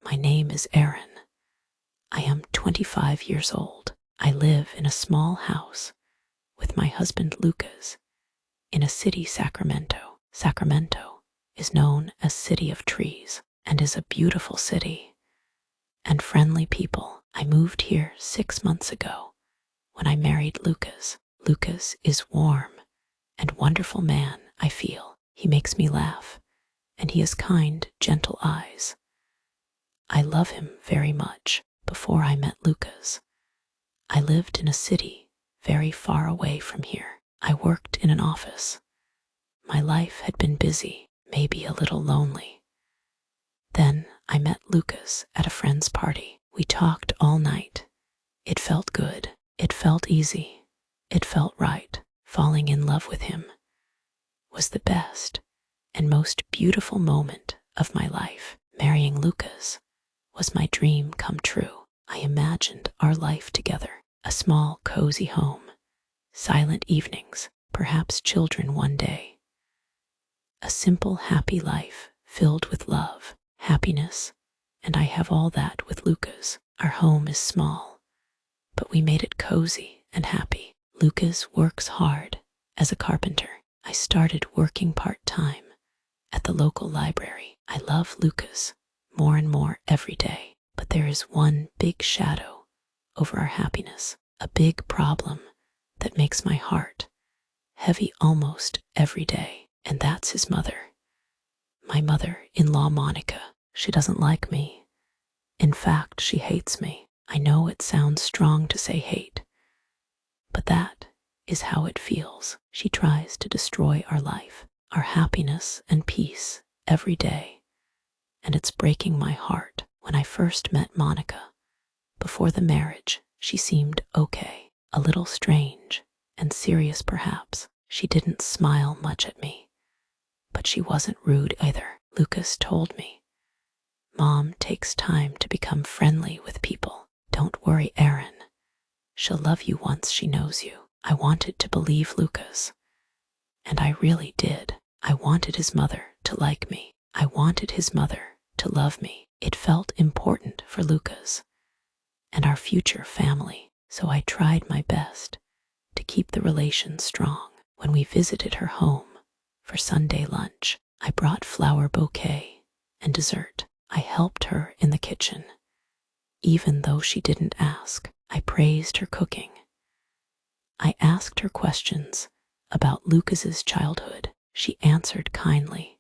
My name is Erin. I am 25 years old. I live in a small house with my husband Lucas in a city, Sacramento. Sacramento is known as City of Trees and is a beautiful city and friendly people. I moved here 6 months ago when I married Lucas. Lucas is warm and wonderful man, I feel. He makes me laugh and he has kind, gentle eyes. I love him very much. Before I met Lucas, I lived in a city very far away from here. I worked in an office. My life had been busy, maybe a little lonely. Then I met Lucas at a friend's party. We talked all night. It felt good. It felt easy. It felt right. Falling in love with him was the best and most beautiful moment of my life. Marrying Lucas was my dream come true. I imagined our life together, a small, cozy home, silent evenings, perhaps children one day. A simple, happy life filled with love, happiness, and I have all that with Lucas. Our home is small, but we made it cozy and happy. Lucas works hard as a carpenter. I started working part-time at the local library. I love Lucas more and more every day, but there is one big shadow over our happiness, a big problem that makes my heart heavy almost every day, and that's his mother. My mother-in-law, Monica. She doesn't like me. In fact, she hates me. I know it sounds strong to say hate, but that is how it feels. She tries to destroy our life, our happiness and peace every day, and it's breaking my heart. When I first met Monica, before the marriage, she seemed okay, a little strange and serious perhaps. She didn't smile much at me, but she wasn't rude either. Lucas told me, "Mom takes time to become friendly with people. Don't worry, Erin. She'll love you once she knows you." I wanted to believe Lucas, and I really did. I wanted his mother to like me. I wanted his mother to love me. It felt important for Lucas and our future family, so I tried my best to keep the relation strong. When we visited her home for Sunday lunch, I brought flower bouquet and dessert. I helped her in the kitchen. Even though she didn't ask, I praised her cooking. I asked her questions about Lucas's childhood. She answered kindly,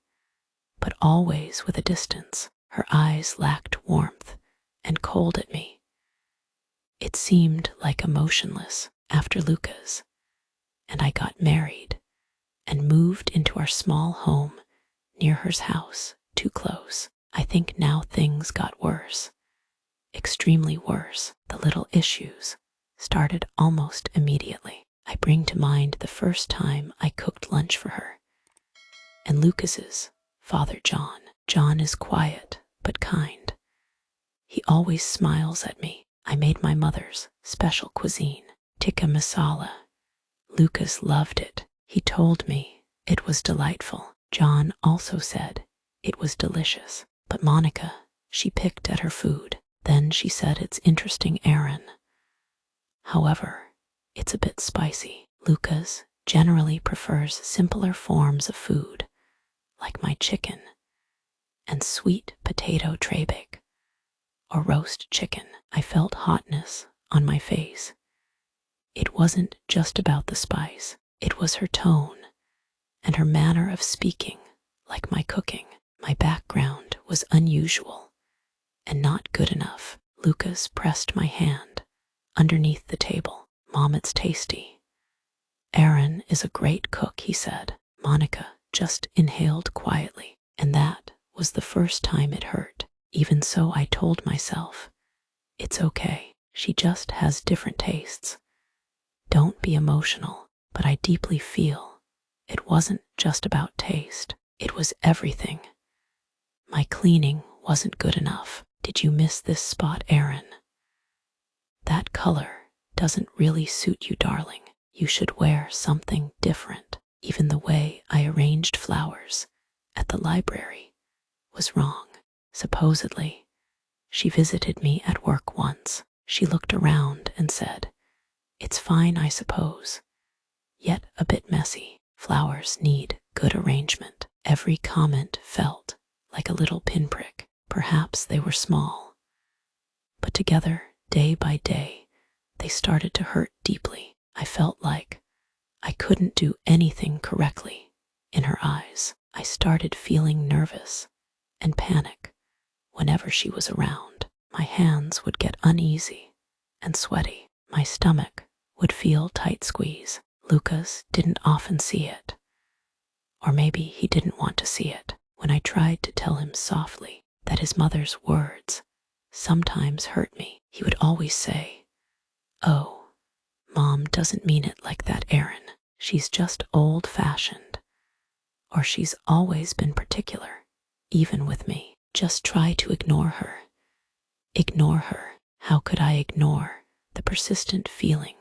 but always with a distance. Her eyes lacked warmth and cold at me. It seemed like emotionless after Lucas, and I got married and moved into our small home near her house, too close. I think now things got worse, extremely worse. The little issues started almost immediately. I bring to mind the first time I cooked lunch for her and Lucas's father, John. John is quiet but kind. He always smiles at me. I made my mother's special cuisine, tikka masala. Lucas loved it. He told me it was delightful. John also said it was delicious. But Monica, she picked at her food. Then she said, "It's interesting, Erin. However, it's a bit spicy." Lucas generally prefers simpler forms of food, like my chicken and sweet potato trebek or roast chicken. I felt hotness on my face. It wasn't just about the spice. It was her tone and her manner of speaking, like my cooking. My background was unusual and not good enough. Lucas pressed my hand underneath the table. "Mom, it's tasty. Erin is a great cook," he said. Monica just inhaled quietly, and that was the first time it hurt. Even so, I told myself, it's okay. She just has different tastes. Don't be emotional. But I deeply feel it wasn't just about taste. It was everything. My cleaning wasn't good enough. "Did you miss this spot, Erin? That color doesn't really suit you, darling. You should wear something different." Even the way I arranged flowers at the library was wrong. Supposedly, She visited me at work once. She looked around and said, "It's fine, I suppose, yet a bit messy. Flowers need good arrangement." Every comment felt like a little pinprick. Perhaps they were small, but together, day by day, they started to hurt deeply. I felt like I couldn't do anything correctly in her eyes. I started feeling nervous and panic whenever she was around. My hands would get uneasy and sweaty. My stomach would feel tight squeeze. Lucas didn't often see it, or maybe he didn't want to see it. When I tried to tell him softly that his mother's words sometimes hurt me, he would always say, "Oh, Mom doesn't mean it like that, Erin. She's just old-fashioned, or she's always been particular, even with me. Just try to ignore her." Ignore her. How could I ignore the persistent feeling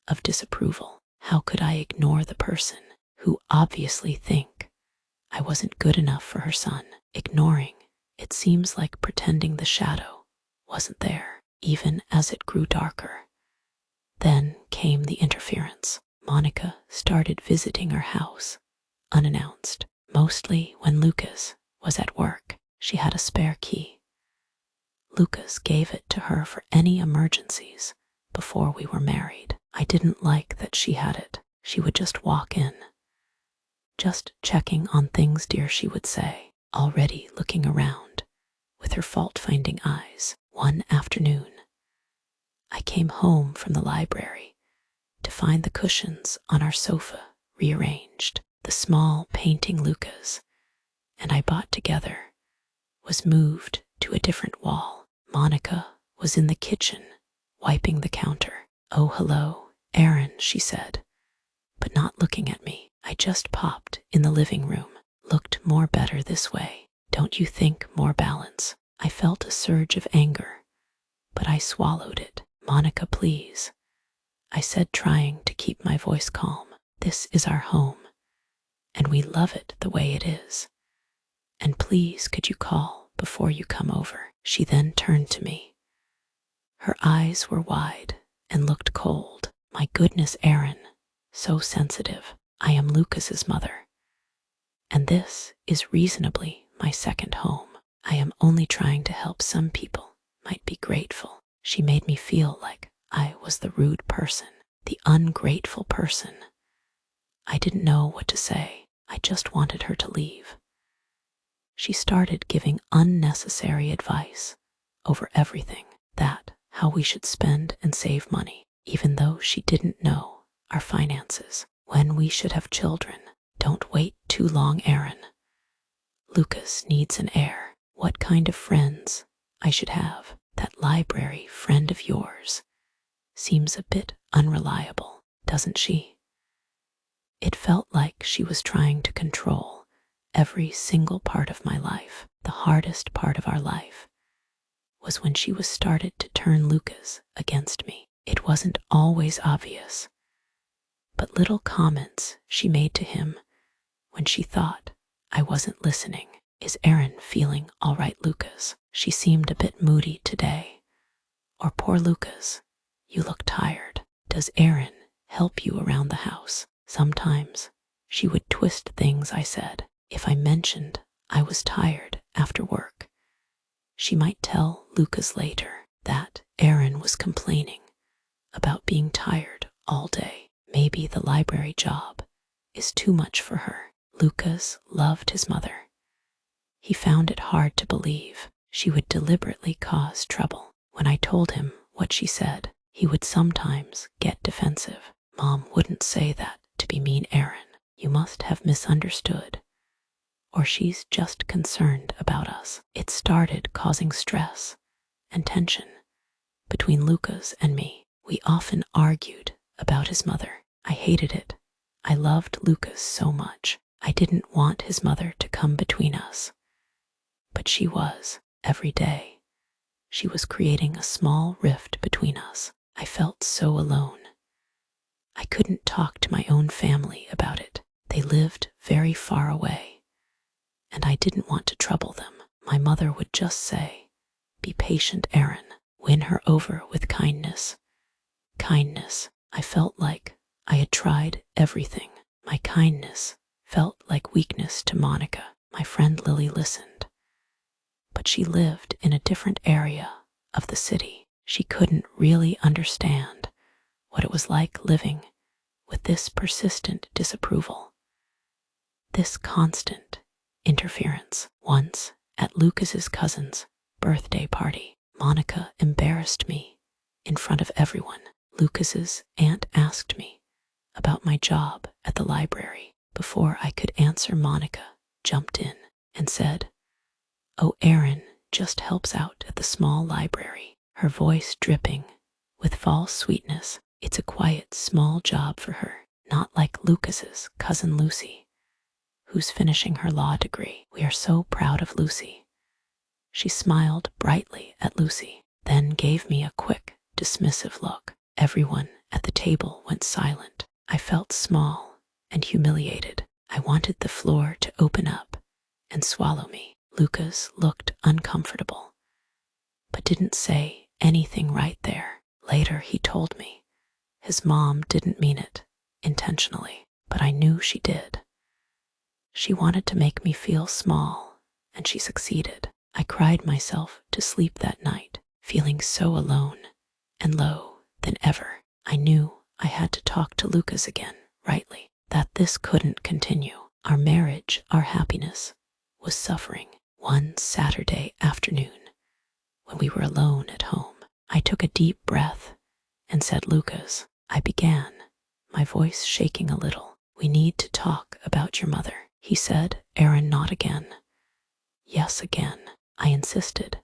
of disapproval? How could I ignore the person who obviously think I wasn't good enough for her son? Ignoring, it seems like pretending the shadow wasn't there, even as it grew darker. Then came the interference. Monica started visiting our house, unannounced, mostly when Lucas was at work. She had a spare key. Lucas gave it to her for any emergencies before we were married. I didn't like that she had it. She would just walk in. "Just checking on things, dear," she would say, already looking around with her fault-finding eyes. One afternoon, I came home from the library to find the cushions on our sofa rearranged. The small painting Lucas and I bought together was moved to a different wall. Monica was in the kitchen, wiping the counter. "Oh, hello, Erin," she said, but not looking at me. I just popped in the living room. "Looked more better this way, don't you think? More balance." I felt a surge of anger, but I swallowed it. "Monica, please," I said, trying to keep my voice calm. "This is our home, and we love it the way it is. And please, could you call before you come over?" She then turned to me. Her eyes were wide and looked cold. "My goodness, Erin, so sensitive. I am Lucas's mother, and this is reasonably my second home. I am only trying to help. Some people might be grateful." She made me feel like I was the rude person, the ungrateful person. I didn't know what to say. I just wanted her to leave. She started giving unnecessary advice over everything, that how we should spend and save money, even though she didn't know our finances. When we should have children. "Don't wait too long, Erin. Lucas needs an heir. What kind of friends I should have. That library friend of yours seems a bit unreliable, doesn't she?" It felt like she was trying to control every single part of my life. The hardest part of our life was when she was started to turn Lucas against me. It wasn't always obvious, but little comments she made to him when she thought I wasn't listening. "Is Erin feeling all right, Lucas? She seemed a bit moody today." Or, "Poor Lucas, you look tired. Does Erin help you around the house?" Sometimes she would twist things I said. If I mentioned I was tired after work, she might tell Lucas later that Erin was complaining about being tired all day. Maybe the library job is too much for her. Lucas loved his mother. He found it hard to believe she would deliberately cause trouble. When I told him what she said, he would sometimes get defensive. "Mom wouldn't say that to be mean, Erin. You must have misunderstood. Or she's just concerned about us." It started causing stress and tension between Lucas and me. We often argued about his mother. I hated it. I loved Lucas so much. I didn't want his mother to come between us. But she was. Every day, she was creating a small rift between us. I felt so alone. I couldn't talk to my own family about it. They lived very far away, and I didn't want to trouble them. My mother would just say, Be patient, Erin. Win her over with kindness. Kindness. I felt like I had tried everything. My kindness felt like weakness to Monica. My friend Lily listened, but she lived in a different area of the city. She couldn't really understand what it was like living with this persistent disapproval, this constant interference. Once, at Lucas's cousin's birthday party, Monica embarrassed me in front of everyone. Lucas's aunt asked me about my job at the library. Before I could answer, Monica jumped in and said, "Oh, Erin just helps out at the small library," her voice dripping with false sweetness. It's a quiet, small job for her, not like Lucas's cousin Lucy, who's finishing her law degree. We are so proud of Lucy. She smiled brightly at Lucy, then gave me a quick, dismissive look. Everyone at the table went silent. I felt small and humiliated. I wanted the floor to open up and swallow me. Lucas looked uncomfortable, but didn't say anything right there. Later, he told me his mom didn't mean it intentionally, but I knew she did. She wanted to make me feel small, and she succeeded. I cried myself to sleep that night, feeling so alone and low than ever. I knew I had to talk to Lucas again, rightly, that this couldn't continue. Our marriage, our happiness, was suffering. One Saturday afternoon, when we were alone at home, I took a deep breath and said, "Lucas," I began, my voice shaking a little. "We need to talk about your mother." He said, "Erin, not again." "Yes, again," I insisted,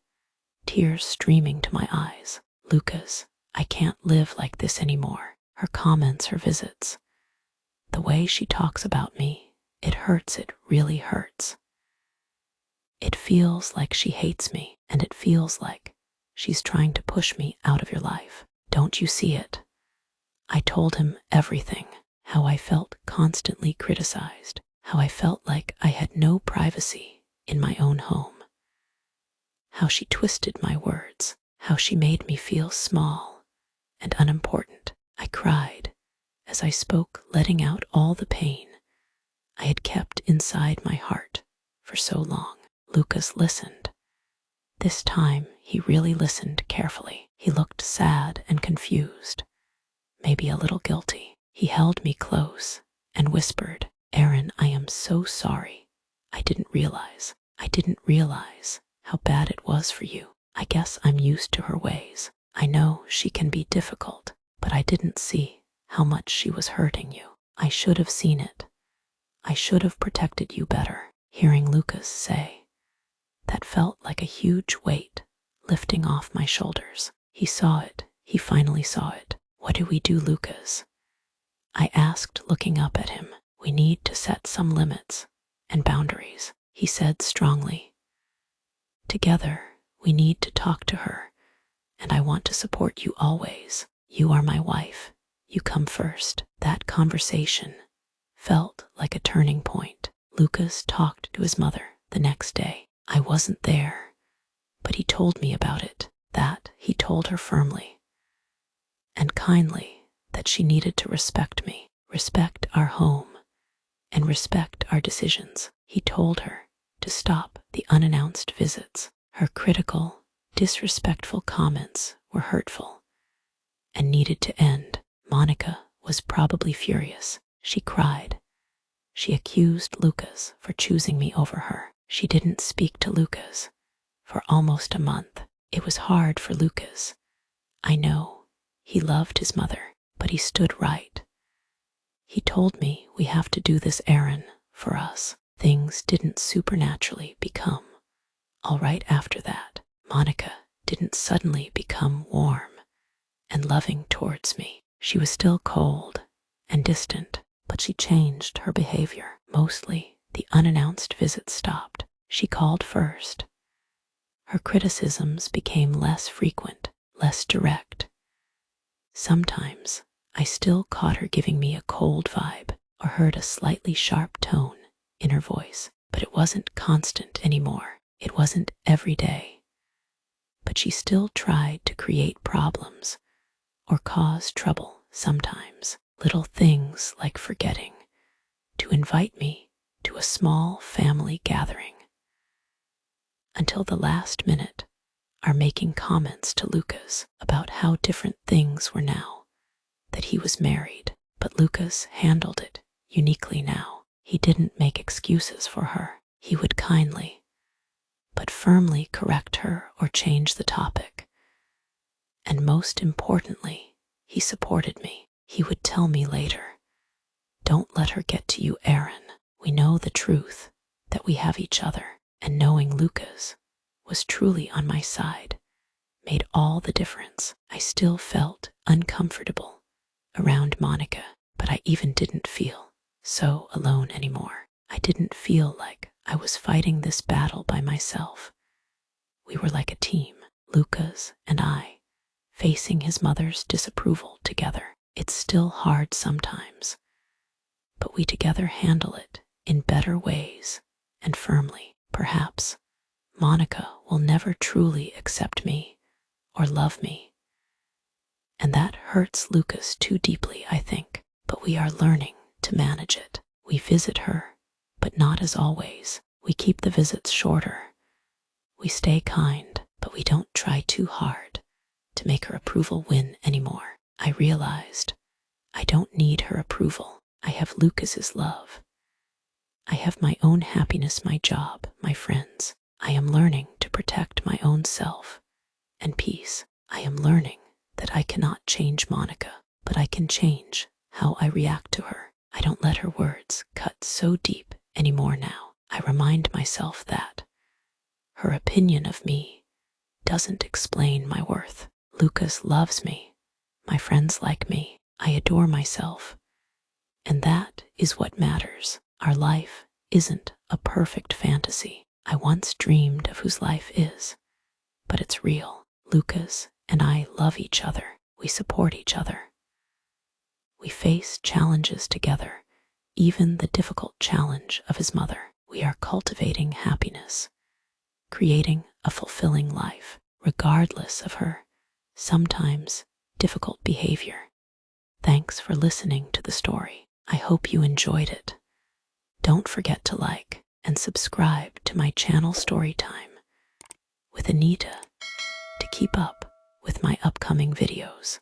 tears streaming to my eyes. "Lucas, I can't live like this anymore. Her comments, her visits, the way she talks about me, it hurts, it really hurts. It feels like she hates me, and it feels like she's trying to push me out of your life. Don't you see it?" I told him everything, how I felt constantly criticized, how I felt like I had no privacy in my own home, how she twisted my words, how she made me feel small and unimportant. I cried as I spoke, letting out all the pain I had kept inside my heart for so long. Lucas listened. This time, he really listened carefully. He looked sad and confused, maybe a little guilty. He held me close and whispered, "Erin, I am so sorry. I didn't realize how bad it was for you. I guess I'm used to her ways. I know she can be difficult, but I didn't see how much she was hurting you. I should have seen it. I should have protected you better." Hearing Lucas say that felt like a huge weight lifting off my shoulders. He saw it. He finally saw it. "What do we do, Lucas?" I asked, looking up at him. "We need to set some limits and boundaries," he said strongly. "Together, we need to talk to her, and I want to support you always. You are my wife. You come first." That conversation felt like a turning point. Lucas talked to his mother the next day. I wasn't there, but he told me about it. That he told her firmly and kindly that she needed to respect me, respect our home, and respect our decisions. He told her to stop the unannounced visits. Her critical, disrespectful comments were hurtful and needed to end. Monica was probably furious. She cried. She accused Lucas for choosing me over her. She didn't speak to Lucas for almost a month. It was hard for Lucas. I know he loved his mother, but he stood right. He told me, "We have to do this, Erin, for us." Things didn't supernaturally become all right after that. Monica didn't suddenly become warm and loving towards me. She was still cold and distant, but she changed her behavior. Mostly, the unannounced visits stopped. She called first. Her criticisms became less frequent, less direct. Sometimes, I still caught her giving me a cold vibe or heard a slightly sharp tone in her voice, but it wasn't constant anymore. It wasn't every day. but she still tried to create problems or cause trouble sometimes. Little things like forgetting to invite me to a small family gathering, until the last minute, are making comments to Lucas about how different things were now that he was married. But Lucas handled it uniquely now. He didn't make excuses for her. He would kindly but firmly correct her or change the topic. And most importantly, he supported me. He would tell me later, "Don't let her get to you, Erin. We know the truth, that we have each other." And knowing Lucas was truly on my side made all the difference. I still felt uncomfortable around Monica, but I even didn't feel so alone anymore. I didn't feel like I was fighting this battle by myself. We were like a team, Lucas and I, facing his mother's disapproval together. It's still hard sometimes, but we together handle it in better ways and firmly. Perhaps Monica will never truly accept me or love me, and that hurts Lucas too deeply, I think. But we are learning to manage it. We visit her, but not as always. We keep the visits shorter. We stay kind, but we don't try too hard to make her approval win anymore. I realized I don't need her approval. I have Lucas's love. I have my own happiness, my job, my friends. I am learning to protect my own self and peace. I am learning that I cannot change Monica, but I can change how I react to her. I don't let her words cut so deep anymore now. I remind myself that her opinion of me doesn't explain my worth. Lucas loves me. My friends like me. I adore myself. And that is what matters. Our life isn't a perfect fantasy. I once dreamed of whose life is, but it's real. Lucas and I love each other. We support each other. We face challenges together, even the difficult challenge of his mother. We are cultivating happiness, creating a fulfilling life, regardless of her sometimes difficult behavior. Thanks for listening to the story. I hope you enjoyed it. Don't forget to like and subscribe to my channel Storytime with Anita to keep up with my upcoming videos.